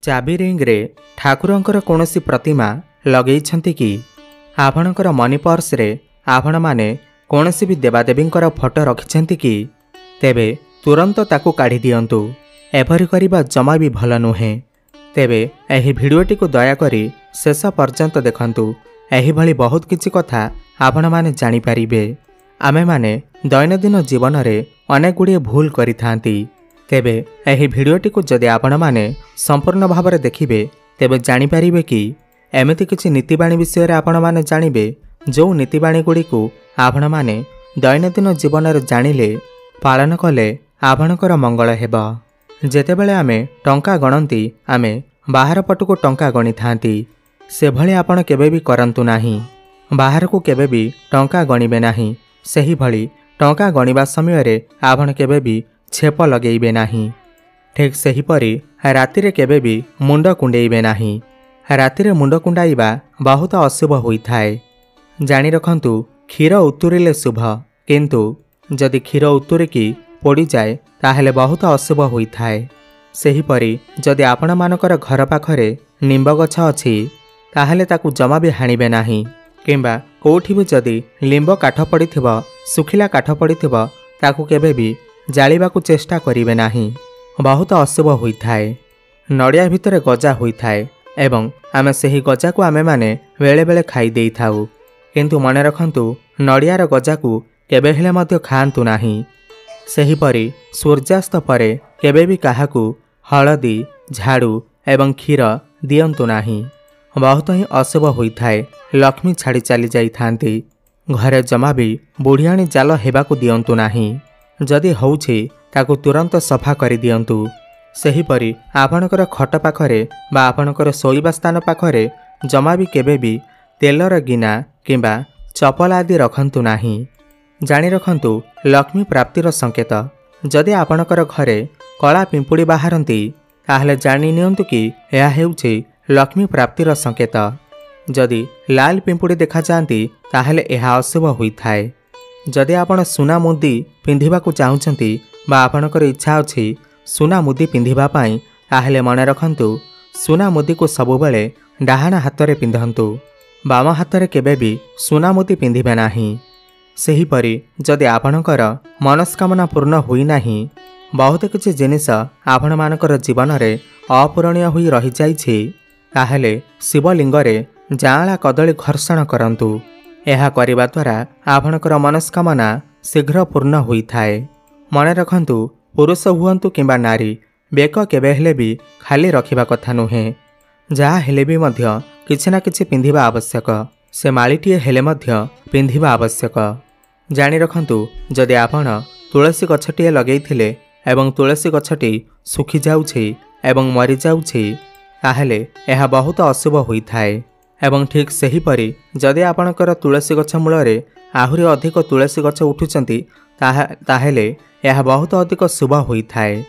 चाबी रिंग्रे ठाकुरंकर कौनसी प्रतिमा लगेइछन्ति कि आपणकर मनी पर्स रे आपण माने कौनसी भी देवादेवींकर फोटो रखिछन्ति कि तेबे तुरंत ताकू काढ़ी दियंतु। एपरि करिबा जमा भी भल नुहे। तेबे एही भिडियोटी को दयाकरी शेष पर्यंत देखंतु। एही भली बहुत किछि कथा आपण माने जानि परिबे। आमे माने दैनंदिन जीवन रे अनेक गुड़िए भूल करिथांती। तेबे एही भिडियोटी को जदि आपण माने संपूर्ण भाव में देखिबे तेबे जानि परिबे कि एमिति किछि नीतिबाणी विषय रे आपण माने जानिबे जो नीतिबाणी गुडी को आपण माने दैनंदिन जीवन रे जानिले पालन कले आपणकर मंगल हेबा। जेतेबेले आमे टंका गणंती आमे बाहर पटको टंका गणी थांती। से भली आपण केबे भी करंतु नाही। बाहर को केबे भी टंका गणिबे नाही। सही भली टंका गणिबा समय रे आपण केबे भी छेप लगेइबे नाही। ठीक सही परी राति रे केबे भी मुंड कुंडेइबे नाही। राति रे मुंड कुंडाइबा बहुत अशुभ होइथाए। जानि रखंतु क्षीर उतुरिले शुभ, किंतु जदि क्षीर उतुरिकी पोड़ी जाए ताहेले बहुत अशुभ होइथाए। सही परी जदि आपण मानकर घर पाखरे निंब गछ अछि ताहेले ताकू जमा भी हाणिबे नाही। किंबा कोठी भी जदि लिंब काठ पड़िथिबो सुखिला काठ पड़िथिबो ताकू केबे भी जालिबाकू चेष्टा करिवे नाही। बहुत अशुभ होइथाए। नड़िया भितरे गजा होइथाए एवं आमे सही गजा को आमे माने बेले बेले खाई देई थाउ। किंतु मने रखंतु नड़ियार गजा को केबे हेले मध्य खाआंतु नाही। सही परी सूर्यास्त परे केबे भी काहाकू हळदी झाड़ू एवं क्षीर दियंतु नाही। बहुत ही अशुभ होइथाए। लक्ष्मी छाड़ी चली जाई थांती। घरे जमा भी बुढ़ियाणी जाल हेबाकू दियंतु नाही। जदि होउछि ताकू तुरंत सफा करि दियंतु। सही परी आपणकर खट पाखरे बा आपणकर शोइबा स्थान पाखरे जमा भी केबे भी तेलर गिना किंबा चपल आदि रखंतु नाही। जानि रखंतु लक्ष्मी प्राप्तिर संकेत। जदि आपणकर घरे कला पिंपुड़ी बाहरंती ताहले जानि नियंतु कि यह हेउछि लक्ष्मी प्राप्तिर संकेत। जदि लाल पिंपुड़ी देखा जाती ताहले यह अशुभ होइथाए। जदि आपण सुना मुदी पिंधिबाकू चाहुचंती बा आपणकर इच्छा अछि सुना मुदी पिंधिबा पई ताहले मने रखंतु सुना मुदी को सबुबेले डाहाण हाथ में पिंधंतु। बाम हाथ में केबे भी सुना मुदी पिंधिबे नाही। सही परी जदि आपणकर मनस्कामना पूर्ण होई नाही बहुत किछि जिनिस आपण मानकर जीवन रे अपूरणीय होई रहि जाइछि ताहले शिवलिंग रे जांला कदली घर्षण करंतु। यह करिबा द्वारा आपणकर मनस्कामना शीघ्र पूर्ण होइथाए। मने रखंतु पुरुष हुअंतु किंबा नारी बेक केबे हेले भी खाली रखिबा कथा नुहे। जहा हेले भी मध्य किछि ना किछि पिंधिबा आवश्यक। से मालिटिए हेले मध्य पिंधिबा आवश्यक। जानि रखंतु जदि आपण तुलसी गछटिए लगेइथिले एवं तुलसी गछटी सुखी जाउछि एवं मरि जाउछि ताहले यह बहुत अशुभ होइथाए। एवं ठीक सही परी जदि आपणकर तुलसी गछ मूलरे आहुरी अधिक तुलसी गछ उठुचंती ताहेले यह बहुत अधिक शुभ होइथाए।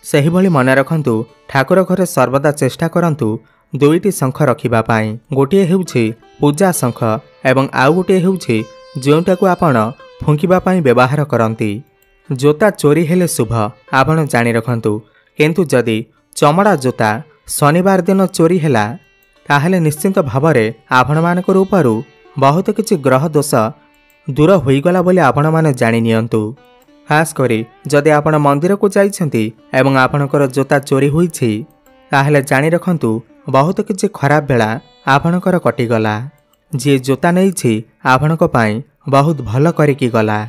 सही भली मने रखंतु ठाकुर घरे सर्वदा चेष्टा करंतु दुईटी शंख रखिबा पाई। गोटिए हेउछि पूजा शंख एवं आउ गोटिए हेउछि जोंटाकू आपण फुंकिबा पाई व्यवहार करंती। जोता चोरी हेले शुभ आपण जानि रखंतु। किंतु जदि चमड़ा जोता शनिवार दिन चोरी हेला ताहले निश्चिंत भावरे आपण मानकर उपरु बहुत किछि ग्रह दोष दूर होईगला बोली आपण माने जानि नियंतु। खास करी जदि आपण मंदिर को जाइछंती एवं आपणकर जोता चोरी होईछि ताहले जानि रखंतु बहुत किछि खराब बेला आपणकर कटिगला। जे जोता नैछि आपणक पाई बहुत भल करिकी गला।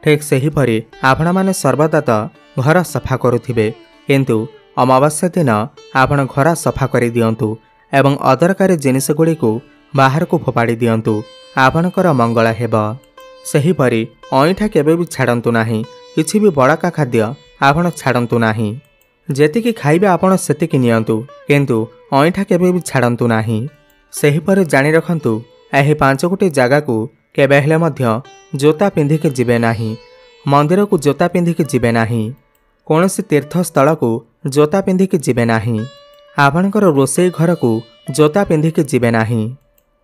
ठीक सही परी आपण माने सर्वदा तो घर सफा करुथिबे किंतु अमावास्या दिन आपण घर सफा करि दियंतु एवं अदरकारी जिनिस गुड़ी को बाहर को फोपाड़ी दियंतु। आपणकर मंगल हेबा। सही परी अईठा केबे भी छाड़ंतु नाही। किछि भी बड़का खाद्य आपण छाड़ंतु नाही। जेतिकी खाइबे आपण सेतिकी नियंतु किंतु अईठा केबे भी छाड़ंतु नाही। सही परी जानि रखंतु एही 5 गोटी जागा को केबे हेले मध्य जोता पिंधिके जिबे नाही। मंदिर को जोता पिंधिके जिबे नाही। कौनसी तीर्थस्थल को जोता पिंधिके जिबे नाही। आपणकर रोषेई घर को जोता पिंधिके जिबे नाही।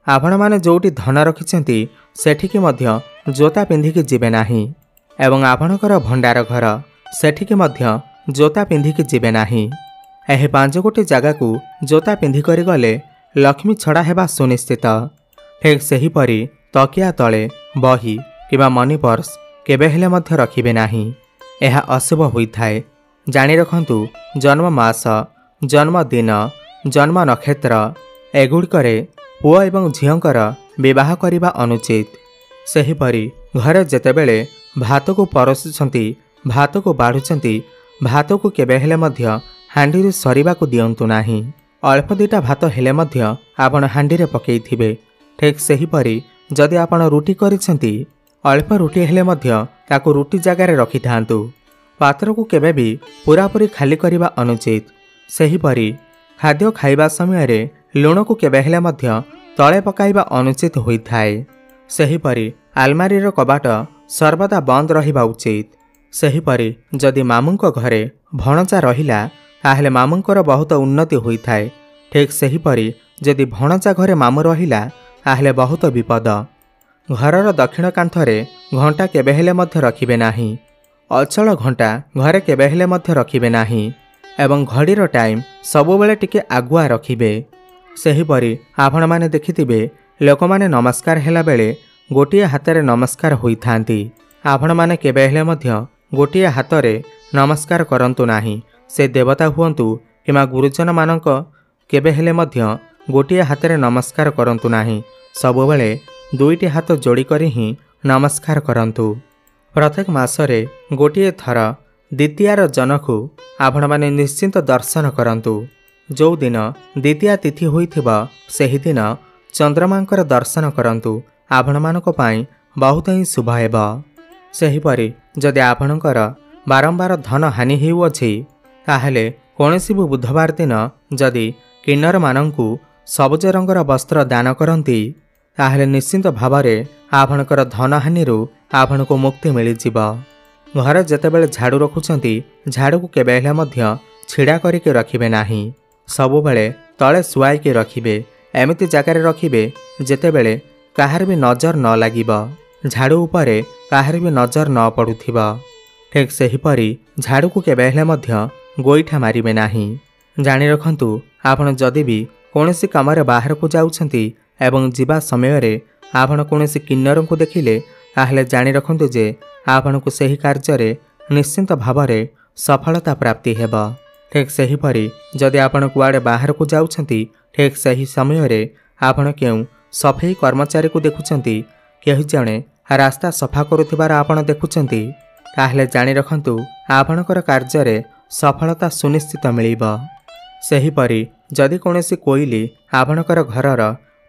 आपण माने जोटी धन रखिछंती सेठिकी मध्य जोता पिंधिके जिबे नाही। एवं आपणकर भंडार घर सेठिकी मध्य जोता पिंधिके जिबे नाही। ଏହି 5 ଜାଗା को जोता पिंधिक गले लक्ष्मी छड़ा हेबा सुनिश्चित। ठीक सेहीपरि तकिया तले बही किबा मनी पर्स केबे हेले मध्य रखिबे नाही। यह अशुभ होइथाए। जानि रखंतु जन्म मास, जन्म दिन, जन्म नक्षत्र एगुड़िकरे पुओ एवं झियंकर विवाह करिबा अनुचित। सेहीपरि घरे जेतेबेले भात को परोसुछंती, भात को बाढ़ुछंती, भात को केबे हेले मध्य हांडी सरिबा को दियंतु नाही। अल्प दिटा भात हेले मध्य आपण हांडी रे पकेइथिबे। ठीक सेहीपरि जदि आपण रुटी करिछंती, अल्प रुटी हेले मध्य ताको रुटी जगार रखि थांतु। पात्र को केबे भी पूरापूरी खाली करिबा अनुचित। सेहीपरि खाद्य खाइबा समय रे लुण को केबे हेले मध्य तळे पकाइबा अनुचित होइथाए। सेहीपरि आलमारी रो कबाट सर्वदा बंद रहिबा उचित। सेहीपरि जदि मामुंको घरे भणचा रहिला ताहेले मामुंकर बहुत उन्नति होइथाए। ठीक सेहीपरि जदि भणचा घरे मामु रहिला ताहेले बहुत विपद। घरर दक्षिण कांथरे घंटा केबे हेले मध्य रखिबे नाही। अचल घंटा घरे केबे हेले मध्य रखिबे नाही एवं घड़ीर टाइम सबुबेले टिके आगुआ रखिबे। सेहीपरि आपण माने देखिथिबे लोकमाने नमस्कार हेला बेले गोटिए हातरे नमस्कार होइथांती। आपण माने केबे हेले मध्य गोटिए हातरे नमस्कार करंतु नाही। से देवता हुअंतु किमा गुरुजन मानक केबे हेले मध्य गोटिए हातरे नमस्कार करंतु नाही। सबुबेले दुईटी हाथ जोड़ी करी ही नमस्कार करंतु। प्रत्येक मासरे गोटिए थर द्वितीयार जनकु आपण माने निश्चिंत दर्शन करंतु। जो दिन द्वितीया तिथि होइथिबा सेहि दिन चंद्रमांकर दर्शन करंतु। आपण मानक पई बहुत ही शुभ हेबा। सेहीपरि जदि आपणकर बारंबार धन हानि हेउअछि ताहेले कोनोसी बुधवार दिन जदि किन्नर मानंकु सबुज रंगर वस्त्र दान करंती ताहेले निश्चिंत भावरे आपणकर धन हानिरु आपणको मुक्ति मिलिजिबा। घर जेतेबेले झाड़ू रखुचंती झाड़ू को केबे हेले मध्य छिड़ा करिके रखिबे नाही। सबुबेले तळे सुआइके रखिबे। एमिति जागारे रखिबे जेतेबेले काहार भी नजर न लागिबा। झाड़ू उपरे काहार भी नजर न पड़ुथिबा। ठीक सेहीपरि झाड़ू को केबे हेले मध्य गोईठा मारिबे नाही। जानि रखंतु आपण जदि भी कोनोसी कामरे बाहर को जाउछंती एवं जीवा समय रे आपण कोनोसी किन्नर को देखिले ताहेले जानि रखंतु जे आपण को सही कार्य रे निश्चिंत भावरे सफलता प्राप्ति हेबा। ठीक सेहीपरि जदि आपण कुआडे बाहर को जाउछंती ठीक सही समय रे आपण केउ सफाई कर्मचारी को देखुछंती, केहि जणे रास्ता सफा करुथिबार आपण देखुछंती ताहेले जानि रखंतु आपणकर कार्य रे सफलता सुनिश्चित मिलिबा। सेहीपरि जदि कोनोसी कोइली आपणकर घरर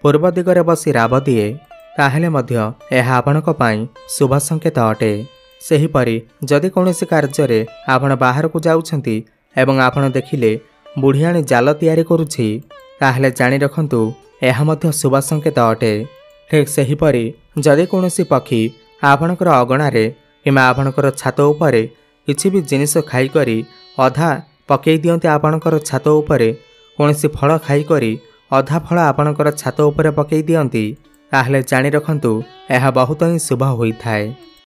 पूर्व दिगरे बसी राब दिए ताहेले मध्य एहा आपणक पई शुभ संकेत अटे। सेहीपरि जदि कोनोसी कार्य रे आपण बाहर को जाउछंती एवं आपण देखिले बुढ़ियाणी जाल तैयारी करुछि ताहेले जानि रखंतु एहा मध्य शुभ संकेत अटे। ठीक सेहीपरि जदि कोनोसी पक्षी आपणकर अगणारे किमा आपणकर छात उपरे किछि भी जिनिस खाई करी अधा पकई दियंते आपणकर छात उपरे कोनोसी फल खाई करी अधा फल आपणकर छात उपरे पकई दियंती ताहेले जानि रखंतु एहा बहुत ही शुभ होइथाए।